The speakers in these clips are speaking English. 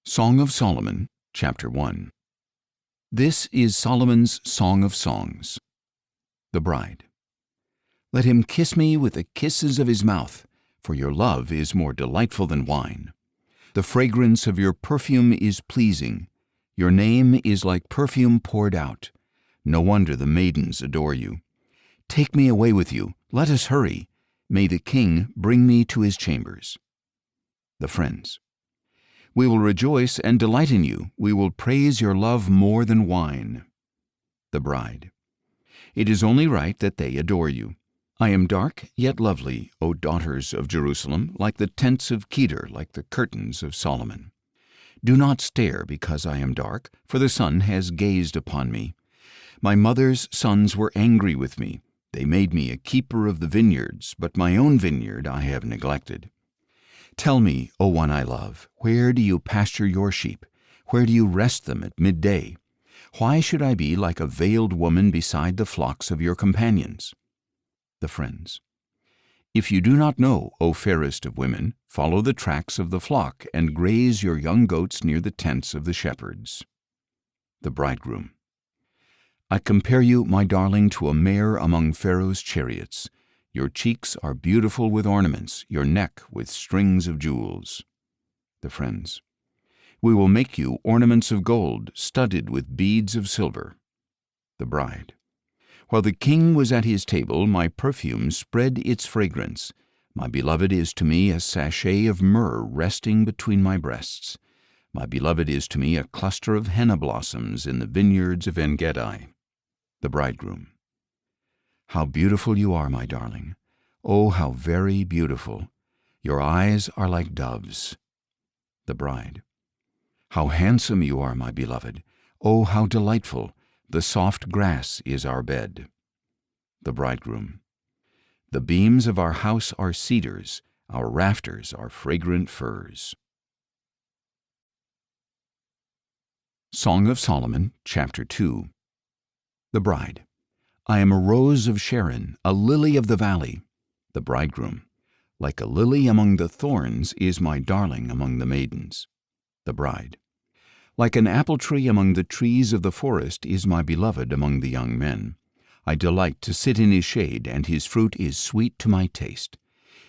Song of Solomon, Chapter 1. This is Solomon's Song of Songs. The Bride. Let him kiss me with the kisses of his mouth, for your love is more delightful than wine. The fragrance of your perfume is pleasing. Your name is like perfume poured out. No wonder the maidens adore you. Take me away with you. Let us hurry. May the king bring me to his chambers. The Friends. We will rejoice and delight in you. We will praise your love more than wine. The Bride. It is only right that they adore you. I am dark, yet lovely, O daughters of Jerusalem, like the tents of Kedar, like the curtains of Solomon. Do not stare because I am dark, for the sun has gazed upon me. My mother's sons were angry with me. They made me a keeper of the vineyards, but my own vineyard I have neglected. Tell me, O one I love, where do you pasture your sheep? Where do you rest them at midday? Why should I be like a veiled woman beside the flocks of your companions? The Friends. If you do not know, O fairest of women, follow the tracks of the flock and graze your young goats near the tents of the shepherds. The Bridegroom. I compare you, my darling, to a mare among Pharaoh's chariots. Your cheeks are beautiful with ornaments, your neck with strings of jewels. The Friends. We will make you ornaments of gold, studded with beads of silver. The Bride. While the king was at his table, my perfume spread its fragrance. My beloved is to me a sachet of myrrh resting between my breasts. My beloved is to me a cluster of henna blossoms in the vineyards of En-gedi. The Bridegroom. How beautiful you are, my darling. Oh, how very beautiful. Your eyes are like doves. The Bride. How handsome you are, my beloved. Oh, how delightful. The soft grass is our bed. The Bridegroom. The beams of our house are cedars. Our rafters are fragrant firs. Song of Solomon, Chapter 2. The Bride. I am a rose of Sharon, a lily of the valley. The Bridegroom. Like a lily among the thorns is my darling among the maidens. The Bride. Like an apple tree among the trees of the forest is my beloved among the young men. I delight to sit in his shade, and his fruit is sweet to my taste.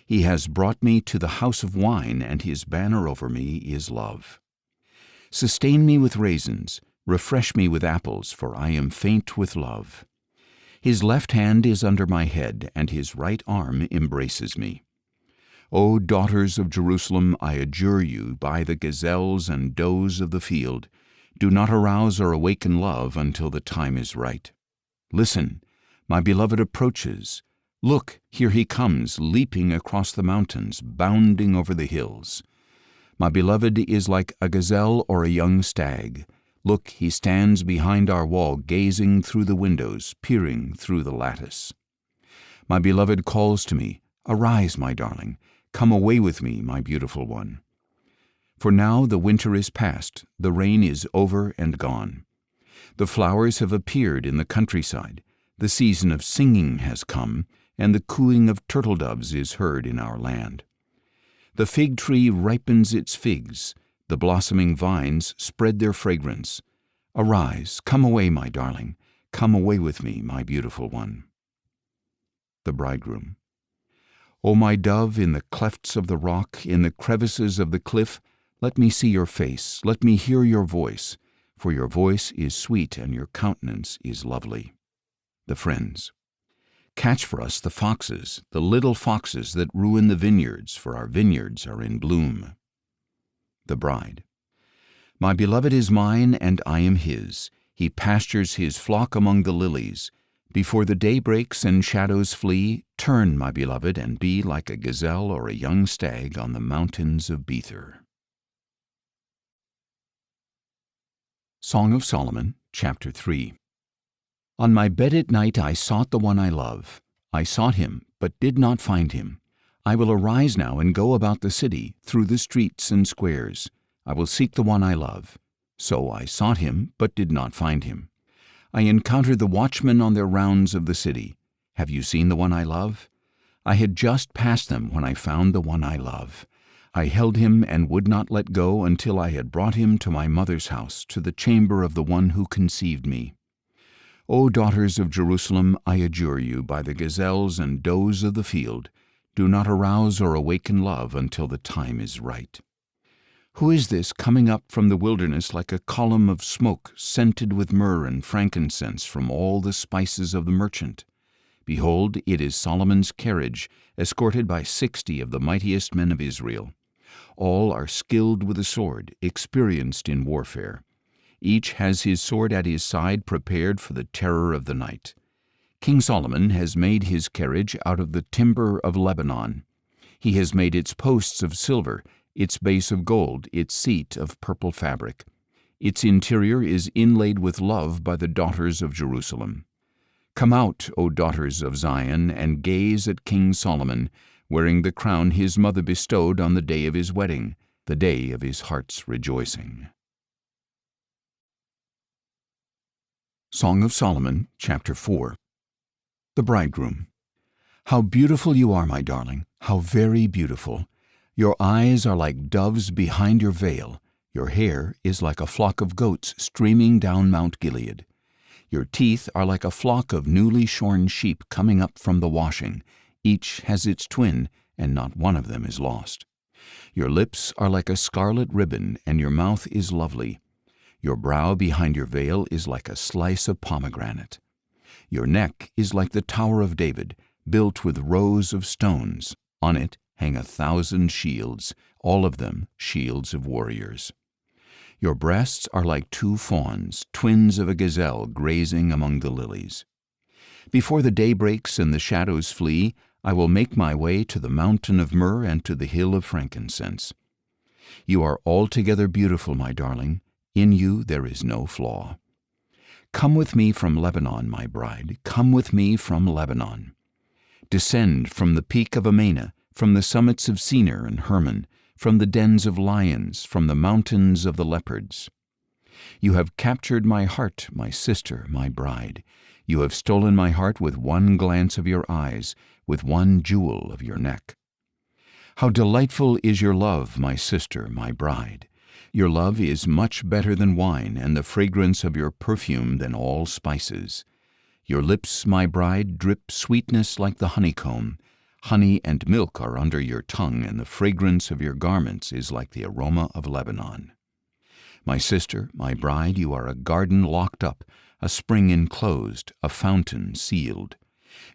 He has brought me to the house of wine, and his banner over me is love. Sustain me with raisins, refresh me with apples, for I am faint with love. His left hand is under my head, and his right arm embraces me. O daughters of Jerusalem, I adjure you by the gazelles and does of the field, do not arouse or awaken love until the time is right. Listen, my beloved approaches. Look, here he comes, leaping across the mountains, bounding over the hills. My beloved is like a gazelle or a young stag. Look, he stands behind our wall, gazing through the windows, peering through the lattice. My beloved calls to me, Arise, my darling, come away with me, my beautiful one. For now the winter is past, the rain is over and gone. The flowers have appeared in the countryside, the season of singing has come, and the cooing of turtle doves is heard in our land. The fig tree ripens its figs, the blossoming vines spread their fragrance. Arise, come away, my darling, come away with me, my beautiful one. The Bridegroom. O my dove, in the clefts of the rock, in the crevices of the cliff, let me see your face, let me hear your voice, for your voice is sweet and your countenance is lovely. The Friends. Catch for us the foxes, the little foxes that ruin the vineyards, for our vineyards are in bloom. The Bride. My beloved is mine, and I am his. He pastures his flock among the lilies. Before the day breaks and shadows flee, turn, my beloved, and be like a gazelle or a young stag on the mountains of Bether. Song of Solomon, Chapter 3. On my bed at night I sought the one I love. I sought him, but did not find him. I will arise now and go about the city, through the streets and squares. I will seek the one I love. So I sought him, but did not find him. I encountered the watchmen on their rounds of the city. Have you seen the one I love? I had just passed them when I found the one I love. I held him and would not let go until I had brought him to my mother's house, to the chamber of the one who conceived me. O daughters of Jerusalem, I adjure you, by the gazelles and does of the field, do not arouse or awaken love until the time is right. Who is this coming up from the wilderness like a column of smoke, scented with myrrh and frankincense from all the spices of the merchant? Behold, it is Solomon's carriage, escorted by 60 of the mightiest men of Israel. All are skilled with the sword, experienced in warfare. Each has his sword at his side, prepared for the terror of the night. King Solomon has made his carriage out of the timber of Lebanon. He has made its posts of silver, its base of gold, its seat of purple fabric. Its interior is inlaid with love by the daughters of Jerusalem. Come out, O daughters of Zion, and gaze at King Solomon, wearing the crown his mother bestowed on the day of his wedding, the day of his heart's rejoicing. Song of Solomon, Chapter 4. The Bridegroom. How beautiful you are, my darling, how very beautiful! Your eyes are like doves behind your veil. Your hair is like a flock of goats streaming down Mount Gilead. Your teeth are like a flock of newly shorn sheep coming up from the washing. Each has its twin, and not one of them is lost. Your lips are like a scarlet ribbon, and your mouth is lovely. Your brow behind your veil is like a slice of pomegranate. Your neck is like the Tower of David, built with rows of stones. On it hang 1,000 shields, all of them shields of warriors. Your breasts are like 2 fawns, twins of a gazelle grazing among the lilies. Before the day breaks and the shadows flee, I will make my way to the mountain of myrrh and to the hill of frankincense. You are altogether beautiful, my darling. In you there is no flaw. Come with me from Lebanon, my bride. Come with me from Lebanon. Descend from the peak of Amana, from the summits of Senir and Hermon, from the dens of lions, from the mountains of the leopards. You have captured my heart, my sister, my bride. You have stolen my heart with one glance of your eyes, with one jewel of your neck. How delightful is your love, my sister, my bride! Your love is much better than wine, and the fragrance of your perfume than all spices. Your lips, my bride, drip sweetness like the honeycomb. Honey and milk are under your tongue, and the fragrance of your garments is like the aroma of Lebanon. My sister, my bride, you are a garden locked up, a spring enclosed, a fountain sealed.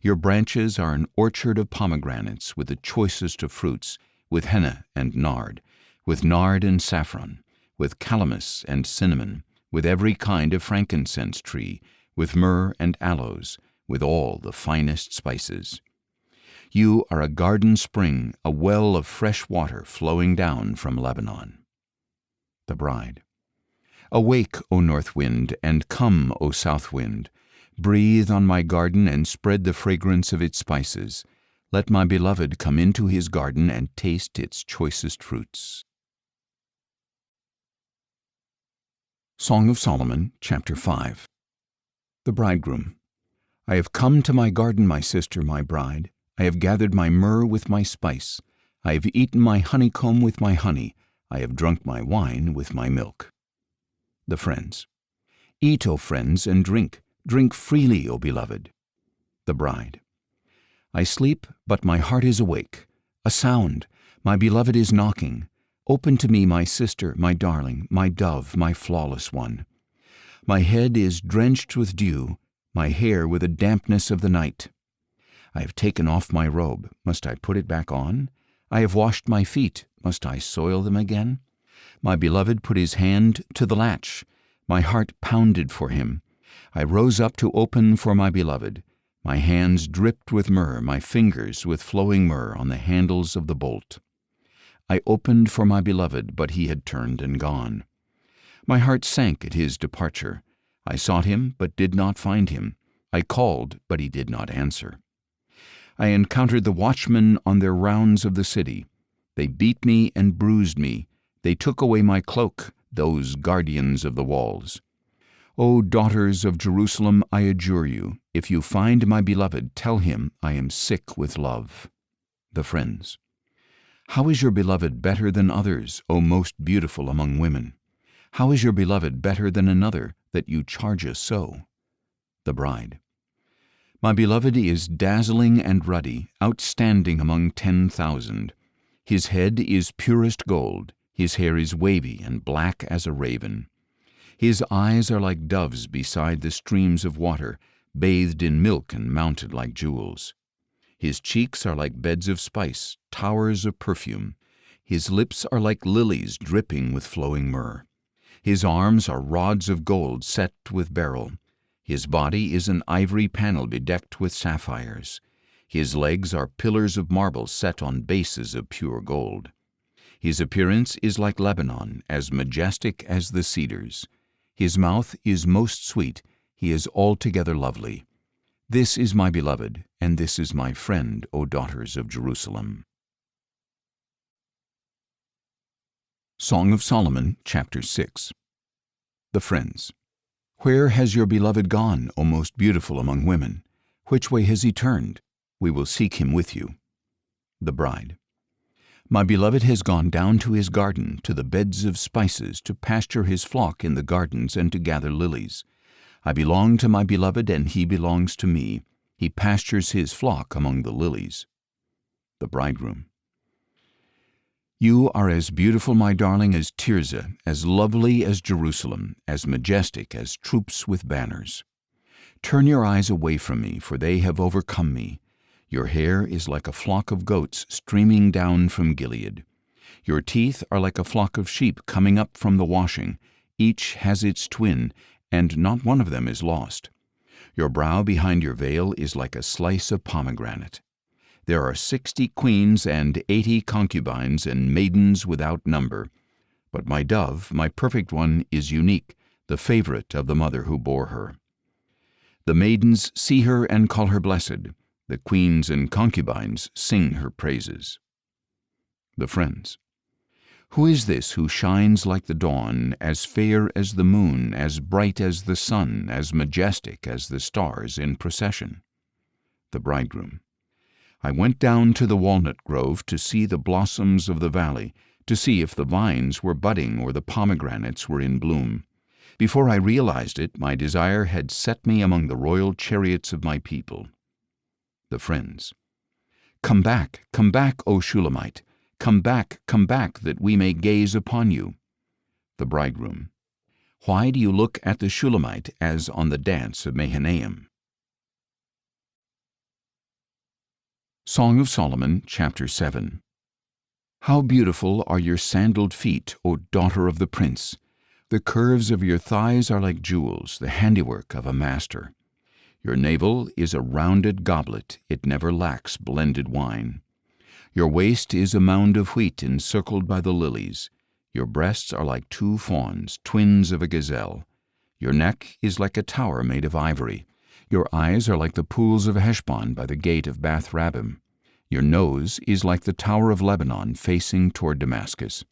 Your branches are an orchard of pomegranates with the choicest of fruits, with henna and nard and saffron, with calamus and cinnamon, with every kind of frankincense tree, with myrrh and aloes, with all the finest spices. You are a garden spring, a well of fresh water flowing down from Lebanon. The Bride. Awake, O north wind, and come, O south wind. Breathe on my garden and spread the fragrance of its spices. Let my beloved come into his garden and taste its choicest fruits. Song of Solomon, Chapter 5. The Bridegroom. I have come to my garden, my sister, my bride. I have gathered my myrrh with my spice. I have eaten my honeycomb with my honey. I have drunk my wine with my milk. The Friends. Eat, O friends, and drink. Drink freely, O beloved. The Bride. I sleep, but my heart is awake. A sound! My beloved is knocking. Open to me, my sister, my darling, my dove, my flawless one. My head is drenched with dew, my hair with the dampness of the night. I have taken off my robe. Must I put it back on? I have washed my feet. Must I soil them again? My beloved put his hand to the latch. My heart pounded for him. I rose up to open for my beloved. My hands dripped with myrrh, my fingers with flowing myrrh on the handles of the bolt. I opened for my beloved, but he had turned and gone. My heart sank at his departure. I sought him, but did not find him. I called, but he did not answer. I encountered the watchmen on their rounds of the city. They beat me and bruised me. They took away my cloak, those guardians of the walls. O daughters of Jerusalem, I adjure you, if you find my beloved, tell him I am sick with love. The Friends. How is your beloved better than others, O most beautiful among women? How is your beloved better than another, that you charge us so? The Bride. My beloved is dazzling and ruddy, outstanding among 10,000. His head is purest gold, his hair is wavy and black as a raven. His eyes are like doves beside the streams of water, bathed in milk and mounted like jewels. His cheeks are like beds of spice, towers of perfume. His lips are like lilies dripping with flowing myrrh. His arms are rods of gold set with beryl. His body is an ivory panel bedecked with sapphires. His legs are pillars of marble set on bases of pure gold. His appearance is like Lebanon, as majestic as the cedars. His mouth is most sweet, he is altogether lovely. This is my beloved, and this is my friend, O daughters of Jerusalem. Song of Solomon, chapter 6. The Friends. Where has your beloved gone, O most beautiful among women? Which way has he turned? We will seek him with you. The Bride. My beloved has gone down to his garden, to the beds of spices, to pasture his flock in the gardens and to gather lilies. I belong to my beloved, and he belongs to me. He pastures his flock among the lilies. The Bridegroom. You are as beautiful, my darling, as Tirzah, as lovely as Jerusalem, as majestic as troops with banners. Turn your eyes away from me, for they have overcome me. Your hair is like a flock of goats streaming down from Gilead. Your teeth are like a flock of sheep coming up from the washing. Each has its twin, and not one of them is lost. Your brow behind your veil is like a slice of pomegranate. There are 60 queens and 80 concubines and maidens without number. But my dove, my perfect one, is unique, the favorite of the mother who bore her. The maidens see her and call her blessed. The queens and concubines sing her praises. The Friends. Who is this who shines like the dawn, as fair as the moon, as bright as the sun, as majestic as the stars in procession? The Bridegroom. I went down to the walnut grove to see the blossoms of the valley, to see if the vines were budding or the pomegranates were in bloom. Before I realized it, my desire had set me among the royal chariots of my people. The Friends. Come back, O Shulamite! Come back, that we may gaze upon you. The Bridegroom. Why do you look at the Shulamite as on the dance of Mahanaim? Song of Solomon, chapter 7. How beautiful are your sandaled feet, O daughter of the prince! The curves of your thighs are like jewels, the handiwork of a master. Your navel is a rounded goblet, it never lacks blended wine. Your waist is a mound of wheat encircled by the lilies. Your breasts are like 2 fawns, twins of a gazelle. Your neck is like a tower made of ivory. Your eyes are like the pools of Heshbon by the gate of Bath Rabbim. Your nose is like the tower of Lebanon facing toward Damascus.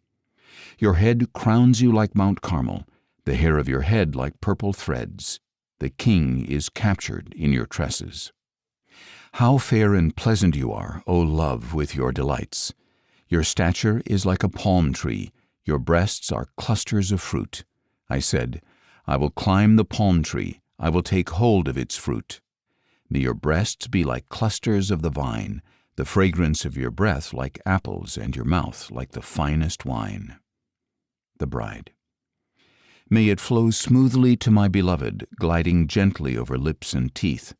Your head crowns you like Mount Carmel, the hair of your head like purple threads. The king is captured in your tresses. How fair and pleasant you are, O love, with your delights! Your stature is like a palm tree, your breasts are clusters of fruit. I said, I will climb the palm tree, I will take hold of its fruit. May your breasts be like clusters of the vine, the fragrance of your breath like apples, and your mouth like the finest wine. The Bride. May it flow smoothly to my beloved, gliding gently over lips and teeth.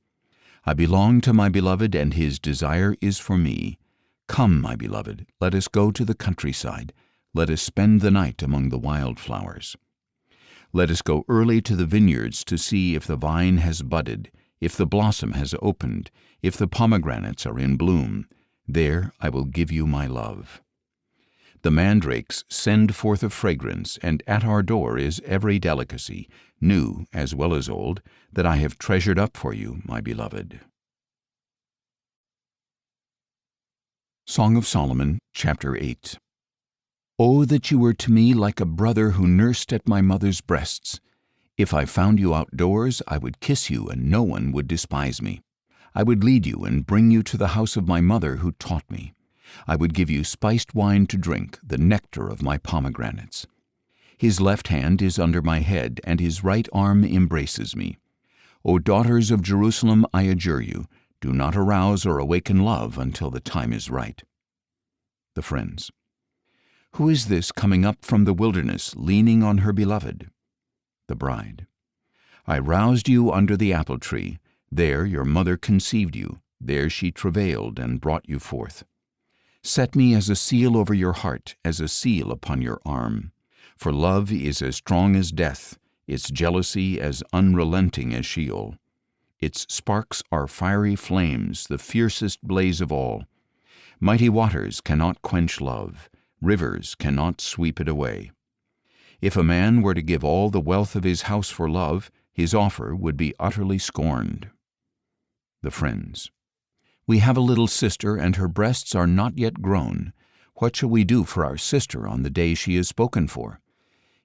I belong to my beloved, and his desire is for me. Come, my beloved, let us go to the countryside. Let us spend the night among the wildflowers. Let us go early to the vineyards to see if the vine has budded, if the blossom has opened, if the pomegranates are in bloom. There I will give you my love. The mandrakes send forth a fragrance, and at our door is every delicacy, new as well as old, that I have treasured up for you, my beloved. Song of Solomon, chapter 8. Oh, that you were to me like a brother who nursed at my mother's breasts. If I found you outdoors, I would kiss you, and no one would despise me. I would lead you and bring you to the house of my mother who taught me. I would give you spiced wine to drink, the nectar of my pomegranates. His left hand is under my head, and his right arm embraces me. O daughters of Jerusalem, I adjure you, do not arouse or awaken love until the time is right. The Friends. Who is this coming up from the wilderness, leaning on her beloved? The Bride. I roused you under the apple tree. There your mother conceived you. There she travailed and brought you forth. Set me as a seal over your heart, as a seal upon your arm. For love is as strong as death, its jealousy as unrelenting as Sheol. Its sparks are fiery flames, the fiercest blaze of all. Mighty waters cannot quench love, rivers cannot sweep it away. If a man were to give all the wealth of his house for love, his offer would be utterly scorned. The Friends. We have a little sister, and her breasts are not yet grown. What shall we do for our sister on the day she is spoken for?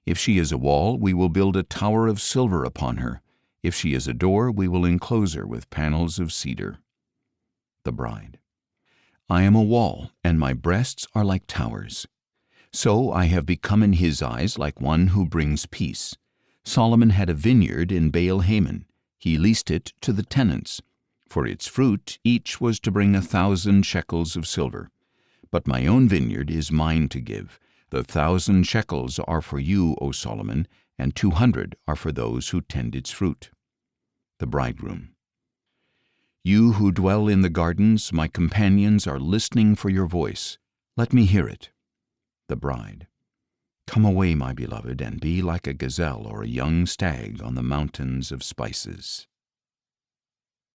If she is a wall, we will build a tower of silver upon her. If she is a door, we will enclose her with panels of cedar. The Bride. I am a wall, and my breasts are like towers. So I have become in his eyes like one who brings peace. Solomon had a vineyard in Baal-Hamon. He leased it to the tenants. For its fruit each was to bring 1,000 shekels of silver. But my own vineyard is mine to give. The 1,000 shekels are for you, O Solomon, and 200 are for those who tend its fruit. The Bridegroom. You who dwell in the gardens, my companions are listening for your voice. Let me hear it. The Bride. Come away, my beloved, and be like a gazelle or a young stag on the mountains of spices.